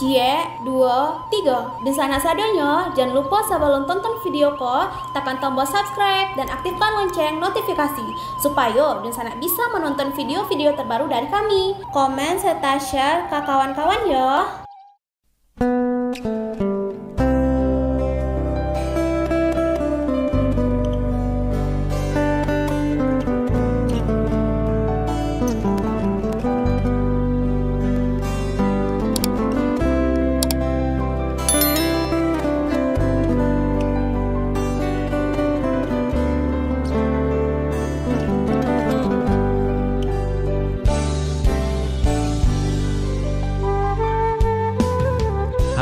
Cie, 2, 3. Dan sana sadanya, jangan lupa sebelum tonton video ko, tekan tombol subscribe dan aktifkan lonceng notifikasi supaya dan sana bisa menonton video-video terbaru dari kami. Komen serta share ke kawan-kawan ya.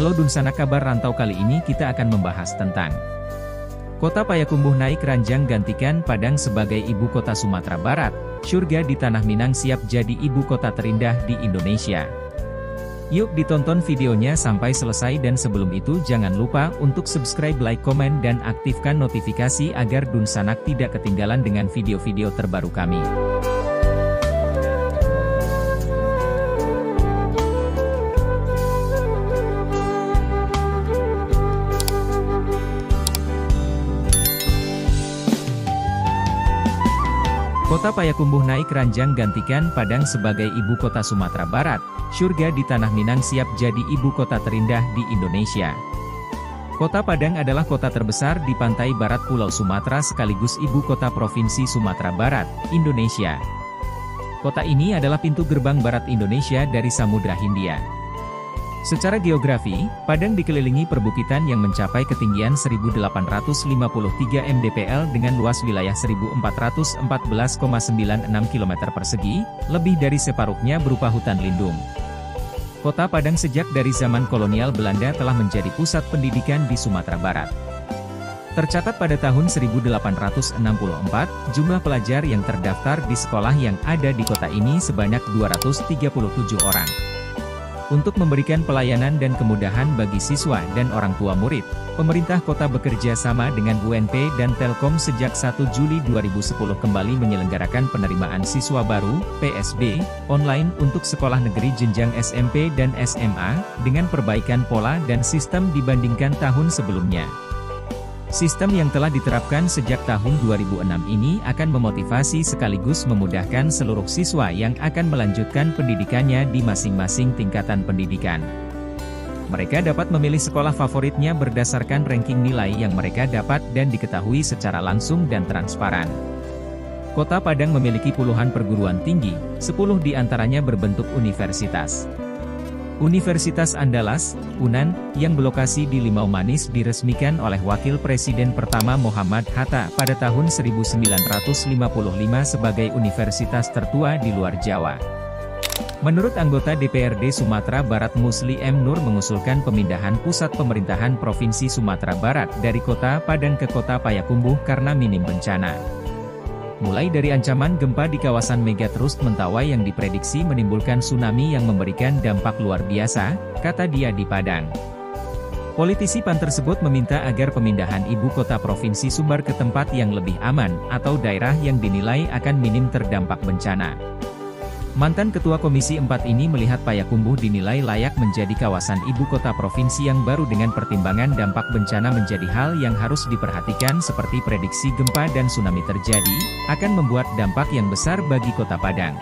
Halo Dunsana, kabar rantau kali ini kita akan membahas tentang Kota Payakumbuh naik ranjang gantikan Padang sebagai ibu kota Sumatera Barat, surga di Tanah Minang siap jadi ibu kota terindah di Indonesia. Yuk ditonton videonya sampai selesai dan sebelum itu jangan lupa untuk subscribe, like, komen dan aktifkan notifikasi agar Dunsanak tidak ketinggalan dengan video-video terbaru kami. Kota Payakumbuh naik ranjang gantikan Padang sebagai ibu kota Sumatera Barat, surga di Tanah Minang siap jadi ibu kota terindah di Indonesia. Kota Padang adalah kota terbesar di pantai barat Pulau Sumatera sekaligus ibu kota Provinsi Sumatera Barat, Indonesia. Kota ini adalah pintu gerbang barat Indonesia dari Samudra Hindia. Secara geografi, Padang dikelilingi perbukitan yang mencapai ketinggian 1853 mdpl dengan luas wilayah 1414,96 km persegi, lebih dari separuhnya berupa hutan lindung. Kota Padang sejak dari zaman kolonial Belanda telah menjadi pusat pendidikan di Sumatera Barat. Tercatat pada tahun 1864, jumlah pelajar yang terdaftar di sekolah yang ada di kota ini sebanyak 237 orang. Untuk memberikan pelayanan dan kemudahan bagi siswa dan orang tua murid, pemerintah kota bekerja sama dengan UNP dan Telkom sejak 1 Juli 2010 kembali menyelenggarakan penerimaan siswa baru, PSB, online untuk sekolah negeri jenjang SMP dan SMA, dengan perbaikan pola dan sistem dibandingkan tahun sebelumnya. Sistem yang telah diterapkan sejak tahun 2006 ini akan memotivasi sekaligus memudahkan seluruh siswa yang akan melanjutkan pendidikannya di masing-masing tingkatan pendidikan. Mereka dapat memilih sekolah favoritnya berdasarkan ranking nilai yang mereka dapat dan diketahui secara langsung dan transparan. Kota Padang memiliki puluhan perguruan tinggi, 10 diantaranya berbentuk universitas. Universitas Andalas, UNAN, yang berlokasi di Limau Manis diresmikan oleh Wakil Presiden pertama Muhammad Hatta pada tahun 1955 sebagai universitas tertua di luar Jawa. Menurut anggota DPRD Sumatera Barat Musli M. Nur mengusulkan pemindahan pusat pemerintahan Provinsi Sumatera Barat dari Kota Padang ke Kota Payakumbuh karena minim bencana. Mulai dari ancaman gempa di kawasan Megatrust Mentawai yang diprediksi menimbulkan tsunami yang memberikan dampak luar biasa, kata dia di Padang. Politisi PAN tersebut meminta agar pemindahan ibu kota Provinsi Sumbar ke tempat yang lebih aman, atau daerah yang dinilai akan minim terdampak bencana. Mantan Ketua Komisi 4 ini melihat Payakumbuh dinilai layak menjadi kawasan ibu kota provinsi yang baru dengan pertimbangan dampak bencana menjadi hal yang harus diperhatikan seperti prediksi gempa dan tsunami terjadi, akan membuat dampak yang besar bagi Kota Padang.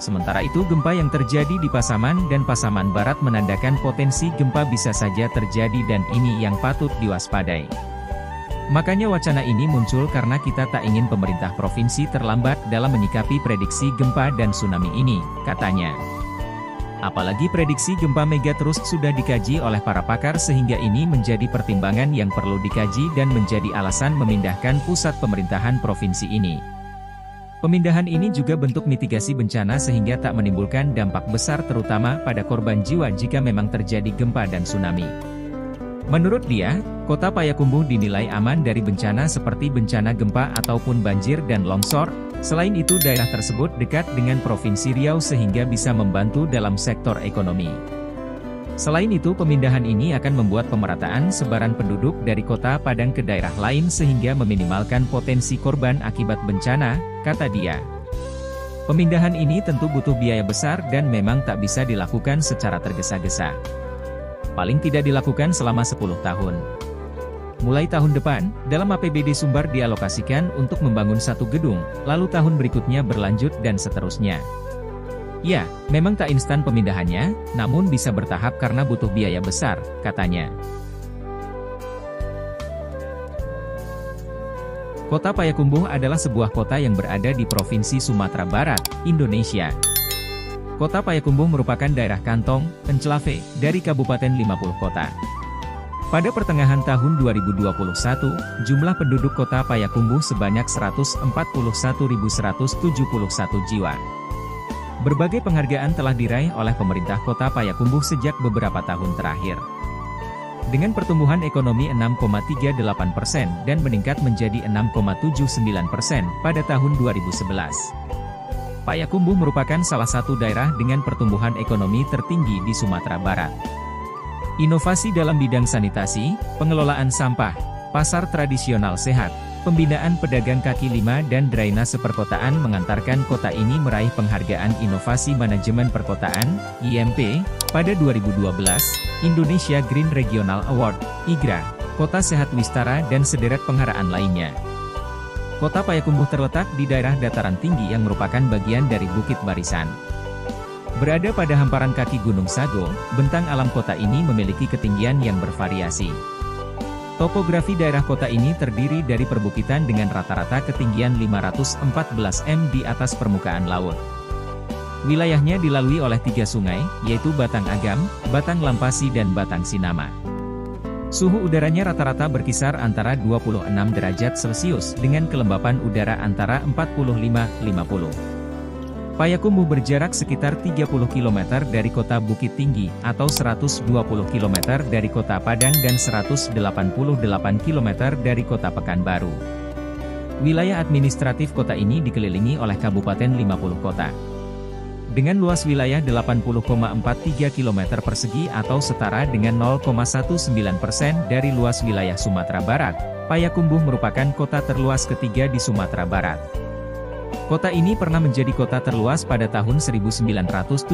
Sementara itu gempa yang terjadi di Pasaman dan Pasaman Barat menandakan potensi gempa bisa saja terjadi dan ini yang patut diwaspadai. Makanya wacana ini muncul karena kita tak ingin pemerintah provinsi terlambat dalam menyikapi prediksi gempa dan tsunami ini, katanya. Apalagi prediksi gempa Megatrust sudah dikaji oleh para pakar sehingga ini menjadi pertimbangan yang perlu dikaji dan menjadi alasan memindahkan pusat pemerintahan provinsi ini. Pemindahan ini juga bentuk mitigasi bencana sehingga tak menimbulkan dampak besar terutama pada korban jiwa jika memang terjadi gempa dan tsunami. Menurut dia, Kota Payakumbuh dinilai aman dari bencana seperti bencana gempa ataupun banjir dan longsor. Selain itu daerah tersebut dekat dengan Provinsi Riau sehingga bisa membantu dalam sektor ekonomi. Selain itu pemindahan ini akan membuat pemerataan sebaran penduduk dari Kota Padang ke daerah lain sehingga meminimalkan potensi korban akibat bencana, kata dia. Pemindahan ini tentu butuh biaya besar dan memang tak bisa dilakukan secara tergesa-gesa. paling tidak dilakukan selama 10 tahun. Mulai tahun depan, dalam APBD Sumbar dialokasikan untuk membangun 1 gedung, lalu tahun berikutnya berlanjut dan seterusnya. Ya, memang tak instan pemindahannya, namun bisa bertahap karena butuh biaya besar, katanya. Kota Payakumbuh adalah sebuah kota yang berada di Provinsi Sumatera Barat, Indonesia. Kota Payakumbuh merupakan daerah kantong, enclave, dari Kabupaten 50 Kota. Pada pertengahan tahun 2021, jumlah penduduk Kota Payakumbuh sebanyak 141.171 jiwa. Berbagai penghargaan telah diraih oleh pemerintah Kota Payakumbuh sejak beberapa tahun terakhir. Dengan pertumbuhan ekonomi 6,38% dan meningkat menjadi 6,79% pada tahun 2011. Payakumbuh merupakan salah satu daerah dengan pertumbuhan ekonomi tertinggi di Sumatera Barat. Inovasi dalam bidang sanitasi, pengelolaan sampah, pasar tradisional sehat, pembinaan pedagang kaki lima dan drainase perkotaan mengantarkan kota ini meraih penghargaan Inovasi Manajemen Perkotaan, IMP, pada 2012, Indonesia Green Regional Award, IGRA, Kota Sehat Wistara dan sederet penghargaan lainnya. Kota Payakumbuh terletak di daerah dataran tinggi yang merupakan bagian dari Bukit Barisan. Berada pada hamparan kaki Gunung Sago, bentang alam kota ini memiliki ketinggian yang bervariasi. Topografi daerah kota ini terdiri dari perbukitan dengan rata-rata ketinggian 514 m di atas permukaan laut. Wilayahnya dilalui oleh 3 sungai, yaitu Batang Agam, Batang Lampasi dan Batang Sinama. Suhu udaranya rata-rata berkisar antara 26 derajat Celcius dengan kelembapan udara antara 45-50. Payakumbuh berjarak sekitar 30 km dari kota Bukit Tinggi, atau 120 km dari kota Padang dan 188 km dari kota Pekanbaru. Wilayah administratif kota ini dikelilingi oleh Kabupaten 50 Kota. Dengan luas wilayah 80,43 km persegi atau setara dengan 0,19% dari luas wilayah Sumatera Barat, Payakumbuh merupakan kota terluas ketiga di Sumatera Barat. Kota ini pernah menjadi kota terluas pada tahun 1970,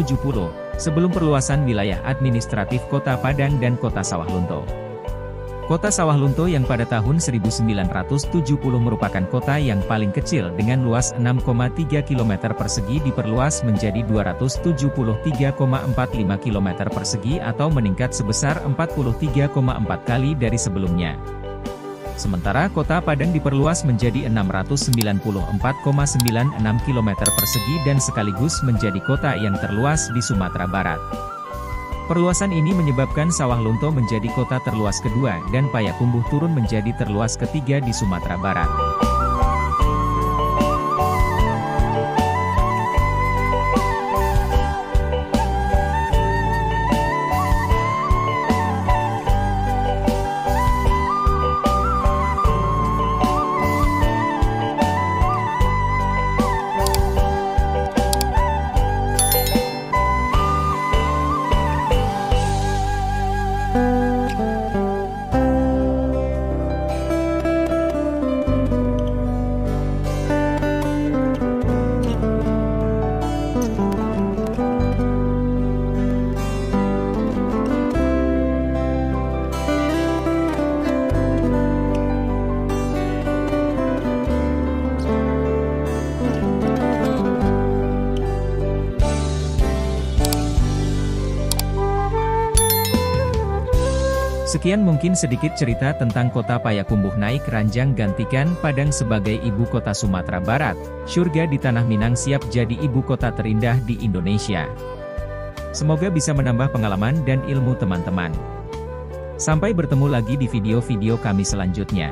sebelum perluasan wilayah administratif Kota Padang dan Kota Sawah Lunto. Kota Sawah Lunto yang pada tahun 1970 merupakan kota yang paling kecil dengan luas 6,3 km persegi diperluas menjadi 273,45 km persegi atau meningkat sebesar 43,4 kali dari sebelumnya. Sementara Kota Padang diperluas menjadi 694,96 km persegi dan sekaligus menjadi kota yang terluas di Sumatera Barat. Perluasan ini menyebabkan Sawah Lunto menjadi kota terluas kedua dan Payakumbuh turun menjadi terluas ketiga di Sumatera Barat. Sekian mungkin sedikit cerita tentang Kota Payakumbuh naik ranjang gantikan Padang sebagai ibu kota Sumatera Barat. Syurga di Tanah Minang siap jadi ibu kota terindah di Indonesia. Semoga bisa menambah pengalaman dan ilmu teman-teman. Sampai bertemu lagi di video-video kami selanjutnya.